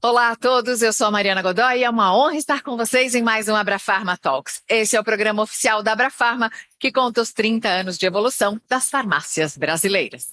Olá a todos, eu sou a Mariana Godoy e é uma honra estar com vocês em mais um Abrafarma Talks. Esse é o programa oficial da Abrafarma que conta os 30 anos de evolução das farmácias brasileiras.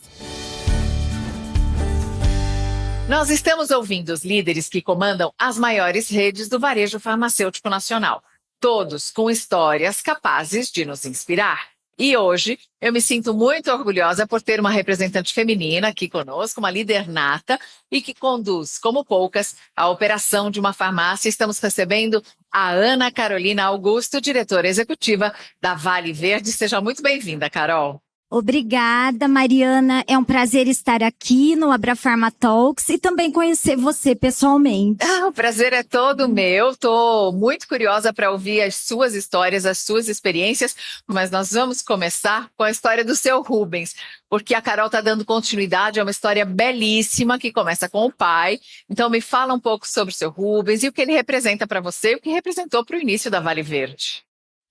Nós estamos ouvindo os líderes que comandam as maiores redes do varejo farmacêutico nacional, todos com histórias capazes de nos inspirar. E hoje eu me sinto muito orgulhosa por ter uma representante feminina aqui conosco, uma líder nata e que conduz, como poucas, a operação de uma farmácia. Estamos recebendo a Ana Carolina Augusto, diretora executiva da Vale Verde. Seja muito bem-vinda, Carol. Obrigada, Mariana. É um prazer estar aqui no Abrafarma Talks e também conhecer você pessoalmente. O prazer é todo meu. Estou muito curiosa para ouvir as suas histórias, as suas experiências, mas nós vamos começar com a história do seu Rubens, porque a Carol está dando continuidade a uma história belíssima que começa com o pai. Então me fala um pouco sobre o seu Rubens e o que ele representa para você e o que representou para o início da Vale Verde.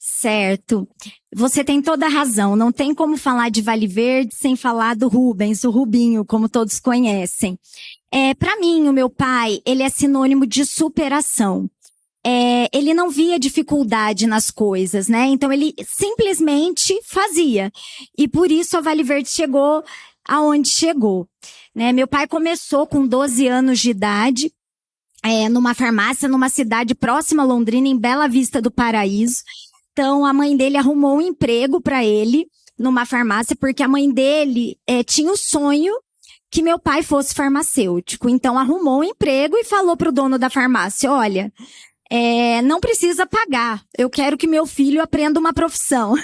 Certo. Você tem toda a razão. Não tem como falar de Vale Verde sem falar do Rubens, o Rubinho, como todos conhecem. Para mim, o meu pai, ele é sinônimo de superação. Ele não via dificuldade nas coisas, né? Então, ele simplesmente fazia. E por isso a Vale Verde chegou aonde chegou, né? Meu pai começou com 12 anos de idade, numa farmácia, numa cidade próxima a Londrina, em Bela Vista do Paraíso. Então, a mãe dele arrumou um emprego para ele numa farmácia, porque a mãe dele tinha o sonho que meu pai fosse farmacêutico. Então, arrumou um emprego e falou pro dono da farmácia, olha, não precisa pagar, eu quero que meu filho aprenda uma profissão.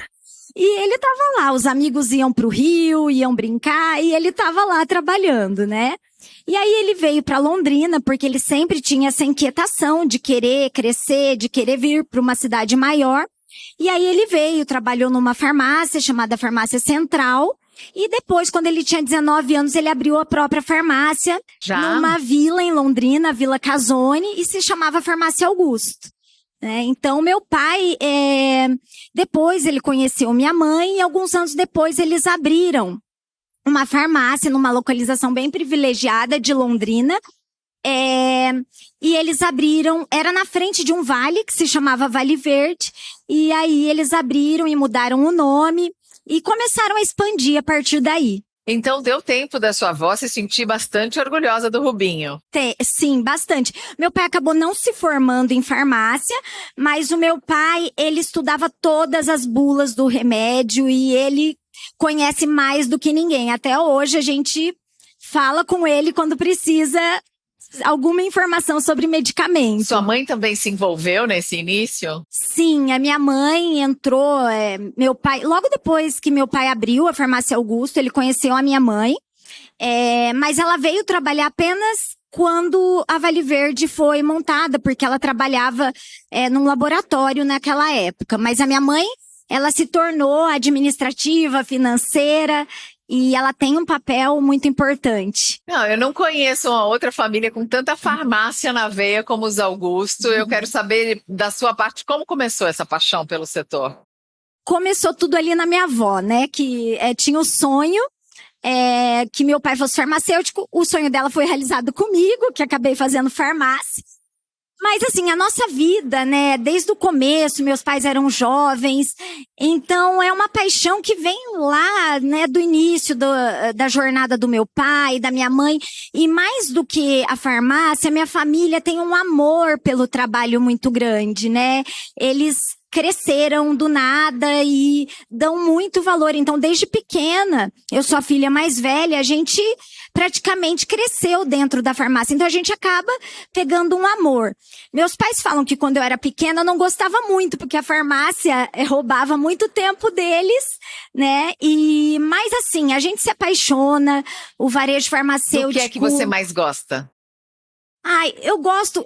E ele estava lá, os amigos iam pro Rio, iam brincar, e ele estava lá trabalhando, né? E aí ele veio para Londrina, porque ele sempre tinha essa inquietação de querer crescer, de querer vir para uma cidade maior. E aí ele veio, trabalhou numa farmácia chamada Farmácia Central. E depois, quando ele tinha 19 anos, ele abriu a própria farmácia numa vila em Londrina, a Vila Casone, e se chamava Farmácia Augusto. Então, meu pai, depois ele conheceu minha mãe e alguns anos depois eles abriram uma farmácia numa localização bem privilegiada de Londrina. E eles abriram, era na frente de um vale que se chamava Vale Verde, e aí eles abriram e mudaram o nome e começaram a expandir a partir daí. Então deu tempo da sua avó se sentir bastante orgulhosa do Rubinho. Sim, bastante. Meu pai acabou não se formando em farmácia, mas o meu pai, ele estudava todas as bulas do remédio e ele conhece mais do que ninguém. Até hoje a gente fala com ele quando precisa alguma informação sobre medicamento. Sua mãe também se envolveu nesse início? Sim, a minha mãe entrou, meu pai, logo depois que meu pai abriu a Farmácia Augusto, ele conheceu a minha mãe, mas ela veio trabalhar apenas quando a Vale Verde foi montada, porque ela trabalhava num laboratório naquela época. Mas a minha mãe, ela se tornou administrativa, financeira, e ela tem um papel muito importante. Não, eu não conheço uma outra família com tanta farmácia na veia como os Augusto. Eu quero saber da sua parte, como começou essa paixão pelo setor? Começou tudo ali na minha avó, né? Que tinha o sonho que meu pai fosse farmacêutico. O sonho dela foi realizado comigo, que acabei fazendo farmácia. Mas assim, a nossa vida, né, desde o começo, meus pais eram jovens, então é uma paixão que vem lá, né, do início da jornada do meu pai, da minha mãe, e mais do que a farmácia, minha família tem um amor pelo trabalho muito grande, né, eles cresceram do nada e dão muito valor. Então, desde pequena, eu sou a filha mais velha, a gente praticamente cresceu dentro da farmácia. Então, a gente acaba pegando um amor. Meus pais falam que quando eu era pequena, eu não gostava muito, porque a farmácia roubava muito tempo deles, né? Mas assim, a gente se apaixona, o varejo farmacêutico... O que é que você mais gosta?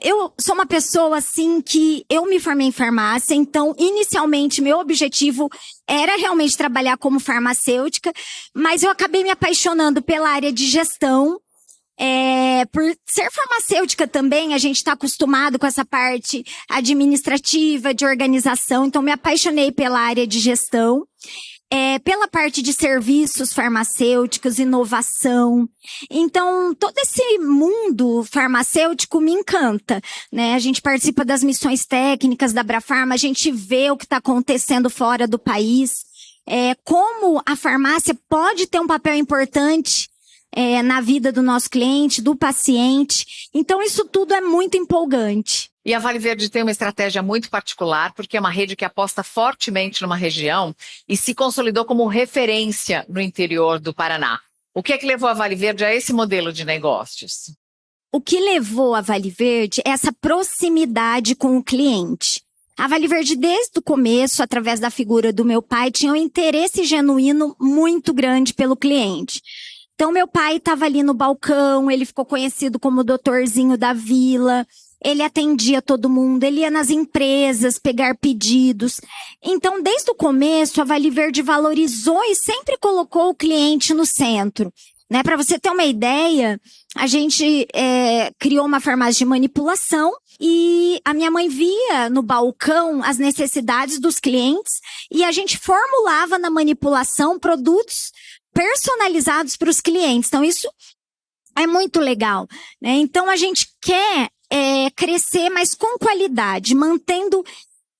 Eu sou uma pessoa assim que eu me formei em farmácia, então inicialmente meu objetivo era realmente trabalhar como farmacêutica, mas eu acabei me apaixonando pela área de gestão. Por ser farmacêutica também, a gente está acostumado com essa parte administrativa, de organização, então me apaixonei pela área de gestão. pela parte de serviços farmacêuticos, inovação. Então, todo esse mundo farmacêutico me encanta, né? A gente participa das missões técnicas da Abrafarma, a gente vê o que está acontecendo fora do país, como a farmácia pode ter um papel importante na vida do nosso cliente, do paciente. Então, isso tudo é muito empolgante. E a Vale Verde tem uma estratégia muito particular, porque é uma rede que aposta fortemente numa região e se consolidou como referência no interior do Paraná. O que é que levou a Vale Verde a esse modelo de negócios? O que levou a Vale Verde é essa proximidade com o cliente. A Vale Verde, desde o começo, através da figura do meu pai, tinha um interesse genuíno muito grande pelo cliente. Então, meu pai estava ali no balcão, ele ficou conhecido como o doutorzinho da vila, ele atendia todo mundo, ele ia nas empresas pegar pedidos. Então, desde o começo, a Vale Verde valorizou e sempre colocou o cliente no centro. Né? Para você ter uma ideia, a gente criou uma farmácia de manipulação e a minha mãe via no balcão as necessidades dos clientes e a gente formulava na manipulação produtos personalizados para os clientes. Então, isso é muito legal, né? Então, a gente quer crescer, mas com qualidade, mantendo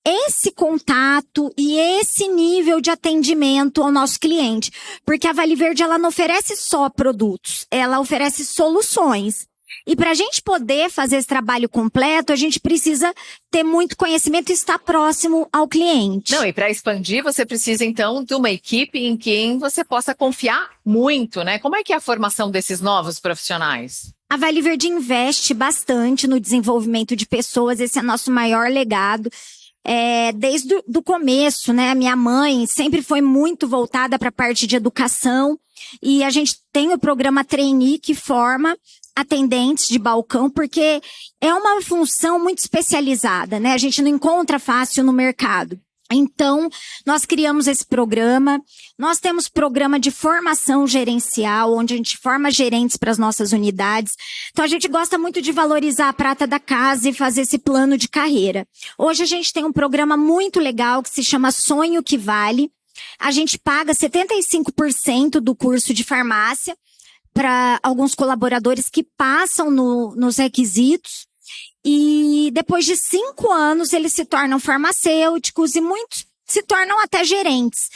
esse contato e esse nível de atendimento ao nosso cliente. Porque a Vale Verde, ela não oferece só produtos, ela oferece soluções. E para a gente poder fazer esse trabalho completo, a gente precisa ter muito conhecimento e estar próximo ao cliente. Não, e para expandir, você precisa, então, de uma equipe em quem você possa confiar muito, né? Como é que é a formação desses novos profissionais? A Vale Verde investe bastante no desenvolvimento de pessoas, esse é nosso maior legado. Desde o começo, né? A minha mãe sempre foi muito voltada para a parte de educação e a gente tem o programa Trainee que forma atendentes de balcão, porque é uma função muito especializada, né? A gente não encontra fácil no mercado. Então, nós criamos esse programa. Nós temos programa de formação gerencial, onde a gente forma gerentes para as nossas unidades. Então, a gente gosta muito de valorizar a prata da casa e fazer esse plano de carreira. Hoje, a gente tem um programa muito legal que se chama Sonho que Vale. A gente paga 75% do curso de farmácia para alguns colaboradores que passam nos requisitos. E depois de 5 anos, eles se tornam farmacêuticos e muitos se tornam até gerentes.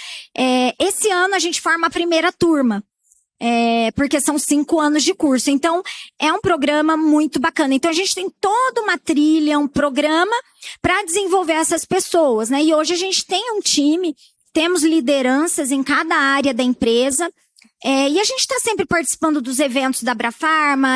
Esse ano a gente forma a primeira turma, porque são 5 anos de curso. Então, é um programa muito bacana. Então, a gente tem toda uma trilha, um programa para desenvolver essas pessoas, né? E hoje a gente tem um time, temos lideranças em cada área da empresa, e a gente está sempre participando dos eventos da Abrafarma,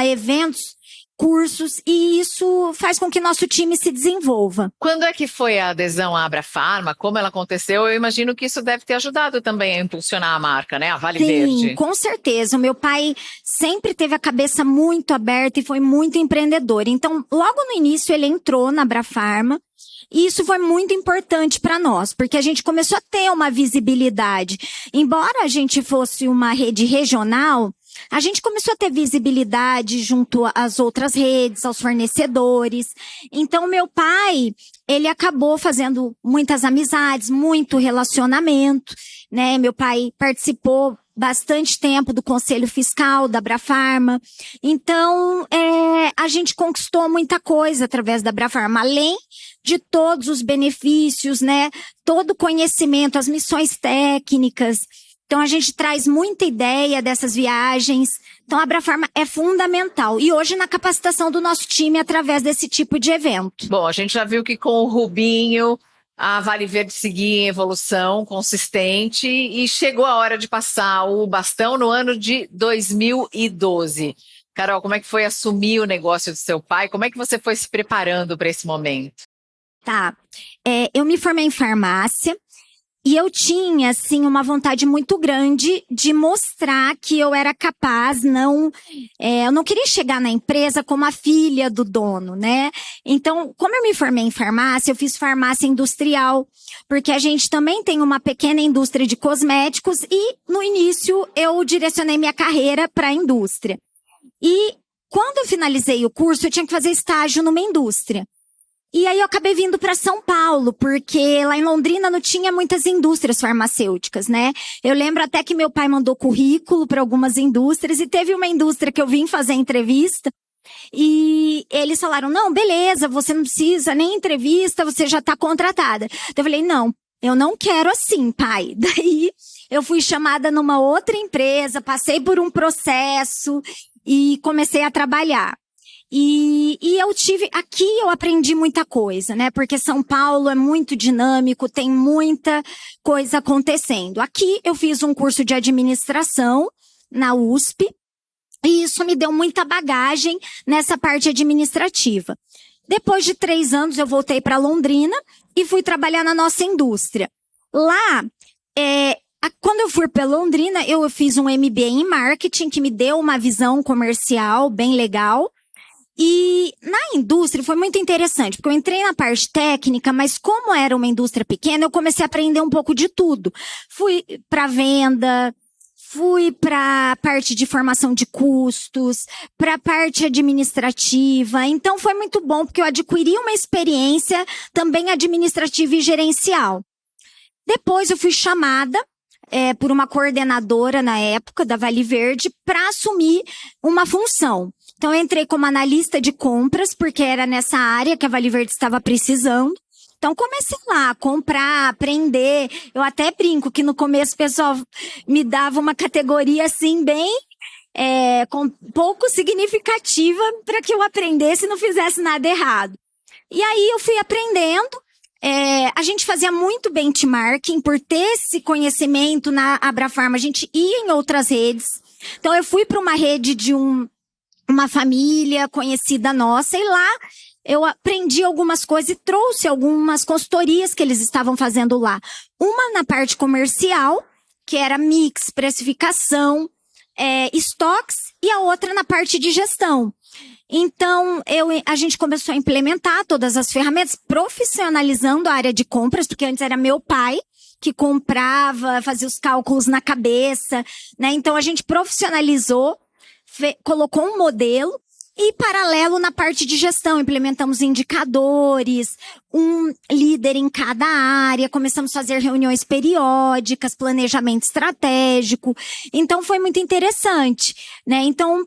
cursos, e isso faz com que nosso time se desenvolva. Quando é que foi a adesão à Abrafarma? Como ela aconteceu? Eu imagino que isso deve ter ajudado também a impulsionar a marca, né? A Vale Verde. Sim, com certeza. O meu pai sempre teve a cabeça muito aberta e foi muito empreendedor. Então, logo no início, ele entrou na Abrafarma. E isso foi muito importante para nós, porque a gente começou a ter uma visibilidade. Embora a gente fosse uma rede regional, a gente começou a ter visibilidade junto às outras redes, aos fornecedores. Então, meu pai, ele acabou fazendo muitas amizades, muito relacionamento, né? Meu pai participou bastante tempo do Conselho Fiscal da Abrafarma. Então, a gente conquistou muita coisa através da Abrafarma, além de todos os benefícios, né? Todo o conhecimento, as missões técnicas. Então, a gente traz muita ideia dessas viagens. Então, a Abrafarma é fundamental. E hoje, na capacitação do nosso time, através desse tipo de evento. Bom, a gente já viu que com o Rubinho, a Vale Verde seguia em evolução consistente e chegou a hora de passar o bastão no ano de 2012. Carol, como é que foi assumir o negócio do seu pai? Como é que você foi se preparando para esse momento? Tá. Eu me formei em farmácia. E eu tinha, assim, uma vontade muito grande de mostrar que eu era capaz, eu não queria chegar na empresa como a filha do dono, né? Então, como eu me formei em farmácia, eu fiz farmácia industrial, porque a gente também tem uma pequena indústria de cosméticos e, no início, eu direcionei minha carreira para a indústria. E, quando eu finalizei o curso, eu tinha que fazer estágio numa indústria. E aí eu acabei vindo para São Paulo, porque lá em Londrina não tinha muitas indústrias farmacêuticas, né? Eu lembro até que meu pai mandou currículo para algumas indústrias e teve uma indústria que eu vim fazer entrevista e eles falaram, não, beleza, você não precisa nem entrevista, você já está contratada. Então eu falei, não, eu não quero assim, pai. Daí eu fui chamada numa outra empresa, passei por um processo e comecei a trabalhar. E aqui eu aprendi muita coisa, né? Porque São Paulo é muito dinâmico, tem muita coisa acontecendo. Aqui eu fiz um curso de administração na USP, e isso me deu muita bagagem nessa parte administrativa. Depois de 3 anos eu voltei para Londrina e fui trabalhar na nossa indústria. Lá, quando eu fui para Londrina, eu fiz um MBA em marketing que me deu uma visão comercial bem legal. E na indústria foi muito interessante, porque eu entrei na parte técnica, mas como era uma indústria pequena, eu comecei a aprender um pouco de tudo. Fui para venda, fui para a parte de formação de custos, para a parte administrativa. Então foi muito bom, porque eu adquiri uma experiência também administrativa e gerencial. Depois eu fui chamada por uma coordenadora na época da Vale Verde para assumir uma função. Então, eu entrei como analista de compras, porque era nessa área que a Vale Verde estava precisando. Então, comecei lá a comprar, aprender. Eu até brinco que no começo o pessoal me dava uma categoria assim, bem com pouco significativa para que eu aprendesse e não fizesse nada errado. E aí, eu fui aprendendo. A gente fazia muito benchmarking, por ter esse conhecimento na Abrafarma, a gente ia em outras redes. Então, eu fui para uma rede de uma família conhecida nossa, e lá eu aprendi algumas coisas e trouxe algumas consultorias que eles estavam fazendo lá. Uma na parte comercial, que era mix, precificação, estoques, e a outra na parte de gestão. Então, a gente começou a implementar todas as ferramentas, profissionalizando a área de compras, porque antes era meu pai que comprava, fazia os cálculos na cabeça, né? Então, a gente profissionalizou, colocou um modelo e, paralelo, na parte de gestão, implementamos indicadores, um líder em cada área, começamos a fazer reuniões periódicas, planejamento estratégico. Então, foi muito interessante, né? Então,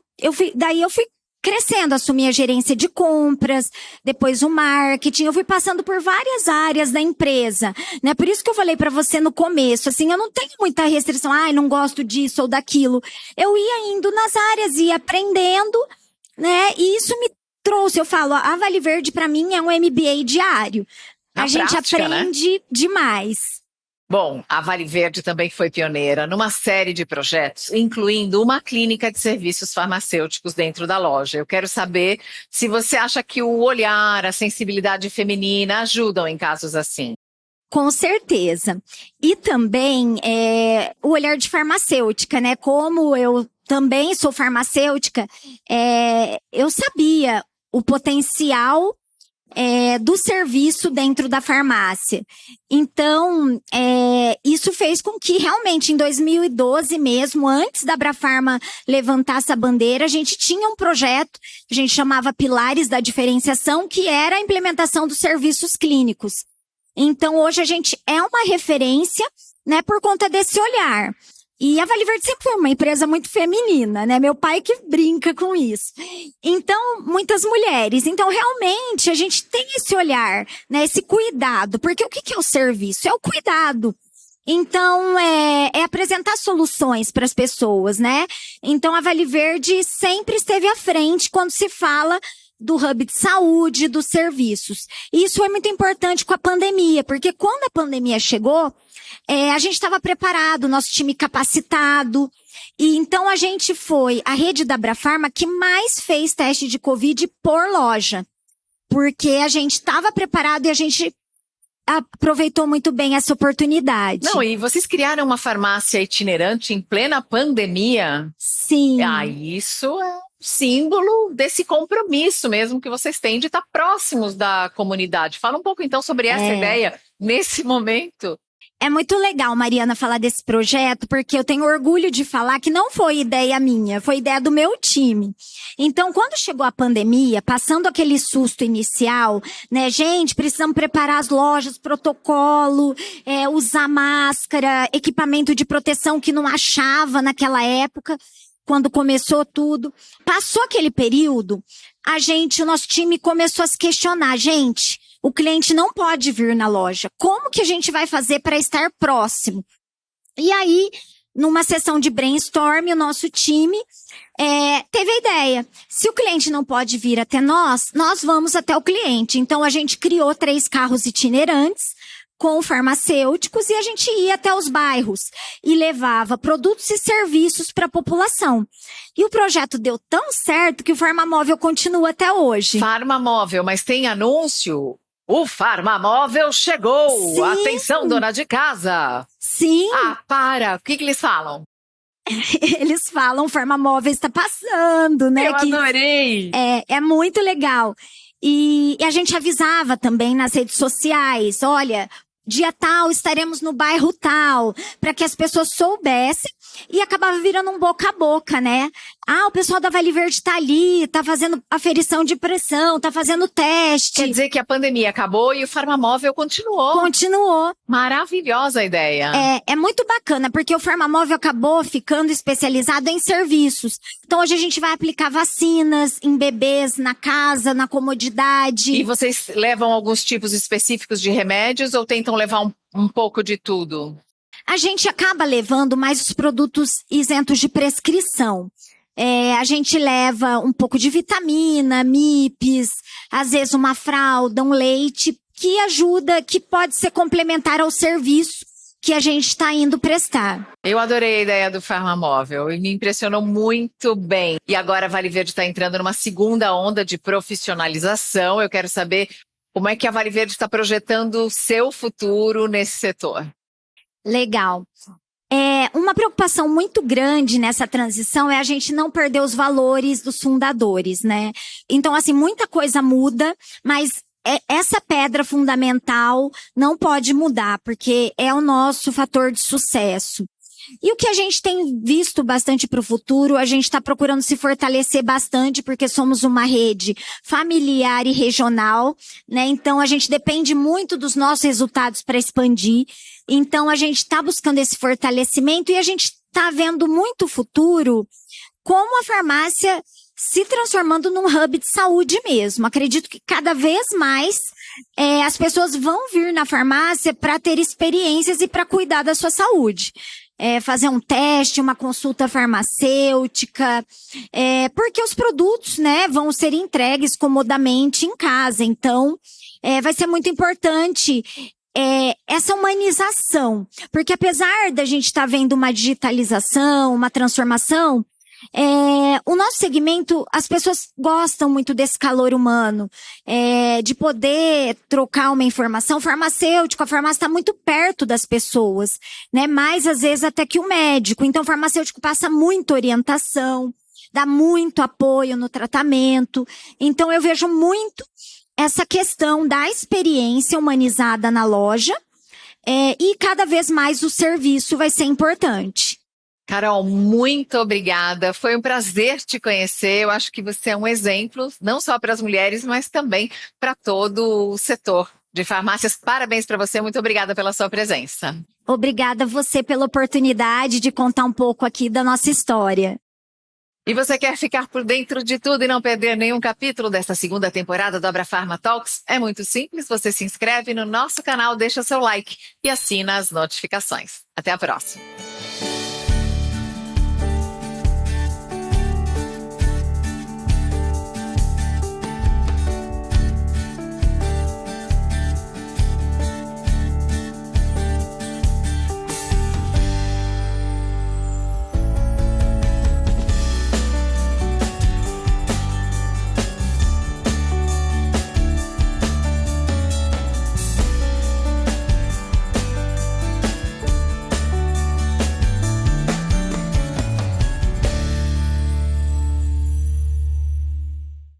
daí eu fui crescendo, assumi a gerência de compras, depois o marketing, eu fui passando por várias áreas da empresa, né? Por isso que eu falei pra você no começo, assim, eu não tenho muita restrição, não gosto disso ou daquilo. Eu ia indo nas áreas, ia aprendendo, né? E isso me trouxe, eu falo, a Vale Verde pra mim é um MBA diário. A gente aprende demais. Bom, a Vale Verde também foi pioneira numa série de projetos, incluindo uma clínica de serviços farmacêuticos dentro da loja. Eu quero saber se você acha que o olhar, a sensibilidade feminina ajudam em casos assim. Com certeza. E também o olhar de farmacêutica, né? Como eu também sou farmacêutica, eu sabia o potencial do serviço dentro da farmácia. Então, isso fez com que realmente em 2012 mesmo, antes da Abrafarma levantar essa bandeira, a gente tinha um projeto, a gente chamava Pilares da Diferenciação, que era a implementação dos serviços clínicos. Então, hoje a gente é uma referência, né, por conta desse olhar. E a Vale Verde sempre foi uma empresa muito feminina, né? Meu pai que brinca com isso. Então, muitas mulheres. Então, realmente, a gente tem esse olhar, né? Esse cuidado. Porque o que é o serviço? É o cuidado. Então, é apresentar soluções para as pessoas, né? Então, a Vale Verde sempre esteve à frente quando se fala do hub de saúde, dos serviços. E isso foi muito importante com a pandemia, porque quando a pandemia chegou, a gente estava preparado, nosso time capacitado, e então a gente foi a rede da Abrafarma que mais fez teste de Covid por loja, porque a gente estava preparado e a gente aproveitou muito bem essa oportunidade. Não, e vocês criaram uma farmácia itinerante em plena pandemia? Sim. Isso é símbolo desse compromisso mesmo que vocês têm de estar próximos da comunidade. Fala um pouco então sobre essa ideia nesse momento. É muito legal, Mariana, falar desse projeto, porque eu tenho orgulho de falar que não foi ideia minha, foi ideia do meu time. Então, quando chegou a pandemia, passando aquele susto inicial, né, gente, precisamos preparar as lojas, protocolo, usar máscara, equipamento de proteção que não achava naquela época, quando começou tudo. Passou aquele período, o nosso time começou a se questionar, gente, o cliente não pode vir na loja. Como que a gente vai fazer para estar próximo? E aí, numa sessão de brainstorm, o nosso time teve a ideia. Se o cliente não pode vir até nós vamos até o cliente. Então, a gente criou 3 carros itinerantes com farmacêuticos e a gente ia até os bairros e levava produtos e serviços para a população. E o projeto deu tão certo que o Farmamóvel continua até hoje. Farmamóvel, mas tem anúncio? O Farmamóvel chegou! Sim. Atenção, dona de casa! Sim. Ah, para! O que eles falam? Eles falam, o Farmamóvel está passando, né? Eu adorei! É muito legal. E a gente avisava também nas redes sociais, olha, dia tal, estaremos no bairro tal, para que as pessoas soubessem e acabava virando um boca a boca, né? Ah, o pessoal da Vale Verde tá ali, tá fazendo aferição de pressão, tá fazendo teste. Quer dizer que a pandemia acabou e o Farmamóvel continuou. Continuou. Maravilhosa a ideia. É muito bacana, porque o Farmamóvel acabou ficando especializado em serviços. Então, hoje a gente vai aplicar vacinas em bebês, na casa, na comodidade. E vocês levam alguns tipos específicos de remédios ou tentam levar um pouco de tudo? A gente acaba levando mais os produtos isentos de prescrição. A gente leva um pouco de vitamina, MIPs, às vezes uma fralda, um leite, que ajuda, que pode ser complementar ao serviço que a gente está indo prestar. Eu adorei a ideia do Farmamóvel e me impressionou muito bem. E agora a Vale Verde está entrando numa segunda onda de profissionalização. Eu quero saber como é que a Vale Verde está projetando o seu futuro nesse setor. Legal. Uma preocupação muito grande nessa transição é a gente não perder os valores dos fundadores, né? Então, assim, muita coisa muda, mas essa pedra fundamental não pode mudar, porque é o nosso fator de sucesso. E o que a gente tem visto bastante para o futuro, a gente está procurando se fortalecer bastante, porque somos uma rede familiar e regional, né? Então, a gente depende muito dos nossos resultados para expandir. Então, a gente está buscando esse fortalecimento e a gente está vendo muito futuro como a farmácia se transformando num hub de saúde mesmo. Acredito que cada vez mais as pessoas vão vir na farmácia para ter experiências e para cuidar da sua saúde. Fazer um teste, uma consulta farmacêutica, porque os produtos, né, vão ser entregues comodamente em casa. Então, vai ser muito importante essa humanização, porque apesar da gente estar vendo uma digitalização, uma transformação, o nosso segmento, as pessoas gostam muito desse calor humano, de poder trocar uma informação. Farmacêutico, a farmácia está muito perto das pessoas, né? Mais às vezes até que o médico. Então, o farmacêutico passa muita orientação, dá muito apoio no tratamento. Então, eu vejo muito essa questão da experiência humanizada na loja, e cada vez mais o serviço vai ser importante. Carol, muito obrigada. Foi um prazer te conhecer. Eu acho que você é um exemplo, não só para as mulheres, mas também para todo o setor de farmácias. Parabéns para você. Muito obrigada pela sua presença. Obrigada a você pela oportunidade de contar um pouco aqui da nossa história. E você quer ficar por dentro de tudo e não perder nenhum capítulo desta segunda temporada do Abrafarma Talks? É muito simples. Você se inscreve no nosso canal, deixa seu like e assina as notificações. Até a próxima.